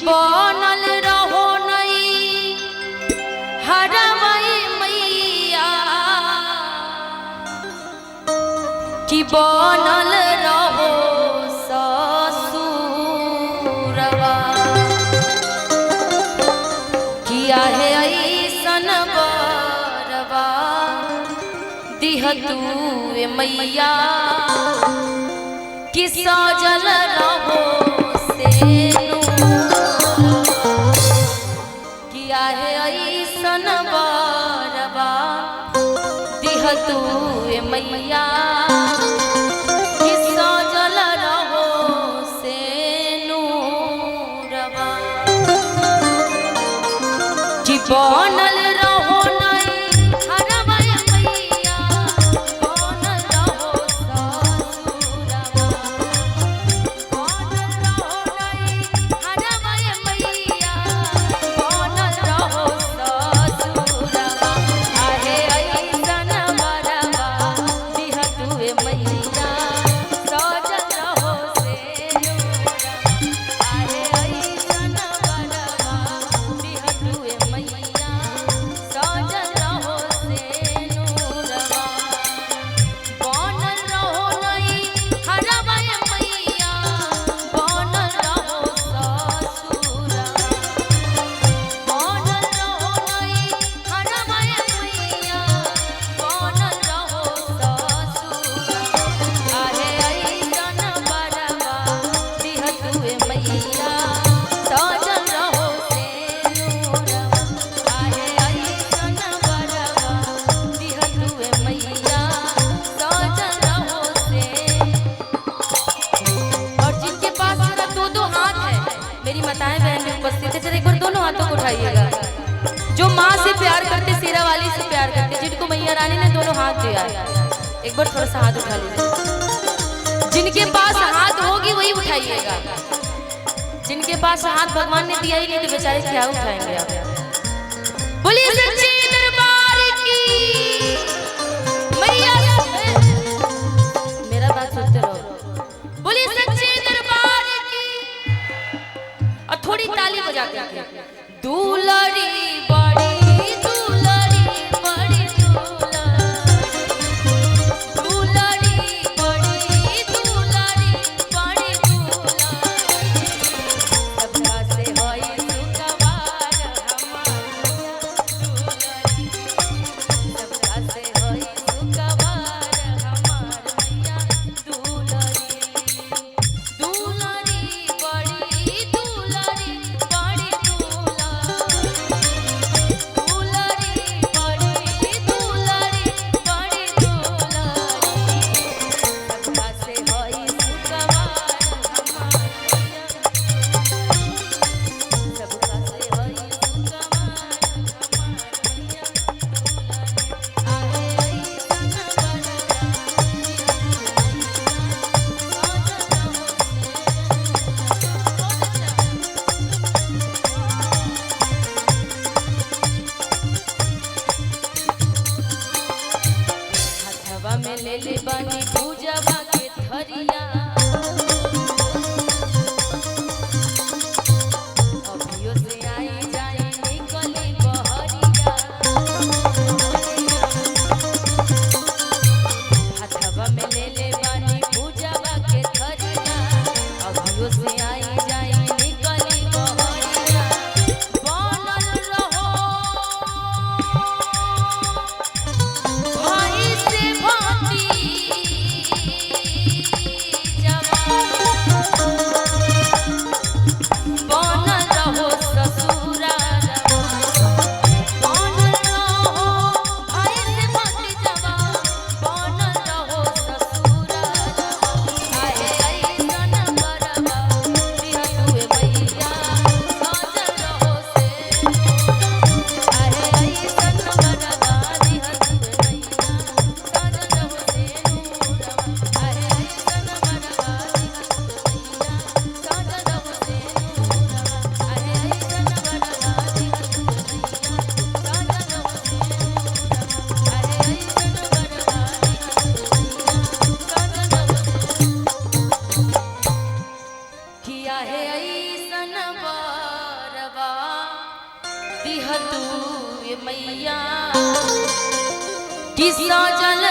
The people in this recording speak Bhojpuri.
बनल रहो नहीं हरमई मैया कि बनल रहो ससुरवा किया है ऐसन बरवा दिह तू मैया कि सजल रहो से किया है ऐसन बरवा दिह तू मैया कि सजल रहो से नूरवा कि बनल रहो नहीं हरवा मैया बनल रहो ससुरवा बनल रहो नहीं हरवा मैया बनल रहो ससुरवा आहे ऐसन बरवा दिह तू मैया सजल रहो से नूरवा आहे ऐसन बरवा दिह तू मैया सजल रहो से नूरवा बनल रहो नहीं हरवा मैया बनल रहो ससुरवा बनल रहो नहीं हरवा मैया बनल रहो ससुरवा आहे ऐसन बरवा दिह तू मैया सजल रहो से नूरवा आहे ऐसन बरवा दिह तू मैया सजल रहो से। और जिनके पास मेरा दो हाथ है, मेरी माताएं बहनें उपस्थित है, जरा एक बार दोनों हाथों को उठाइएगा। जो माँ से प्यार करते, शेरा वाली से प्यार करते, जिनको मैया रानी ने दोनों हाथ दिया है, एक बार थोड़ा सा हाथ उठा लीजिए। जिनके पास हाथ होगी वही उठाइएगा। जिनके पास हाथ भगवान ने दिया ही नहीं तो बेचारे क्या उठाएंगे आप। बोलिए सच्चे दरबार की मैया। मेरा बात सुनते रहो। बोलिए सच्चे दरबार की। और थोड़ी ताली बजा के दुलड़ी बड़ी दुलड़ी बड़ी दुलड़ी बड़ी दुलड़ी बड़ी सबका से होई सुकवार हमार दुलड़ी सबका से होई सुकवार हमार मैया दुलड़ी दुलड़ी बड़ी दुलड़ी बड़ी दुलड़ी बड़ी दुलड़ी बड़ी सबका से होई सुकवार हमार सबका से होई सुकवार हमार मैया आहे ऐसन हथवा में ले ले बानी पूजवा के थरिया अभियो से आई जाई निकली बहरिया हथवा में ले ले बानी पूजवा के थरिया अभियो से आई जाई निकली बहरिया बनल रहो भाई से भाती बनल रहो ससुरालवा बनल रहो भाई से भाती जवा बनल रहो ससुरालवा आहे ऐसन बरवा दिह तू मैया सजल रहो से आहे ऐसन बरवा दिह तू मैया सजल रहो से नूरवा आहे ऐसन बरवा दिह तू मैया सजल रहो से नूरवा आहे ऐसन बरवा दिह तू मैया सजल रहो से नूरवा आहे ऐसन बरवा दिह तू मैया सजल रहो से किया है ऐसन दिह तू ये मैया कि सजल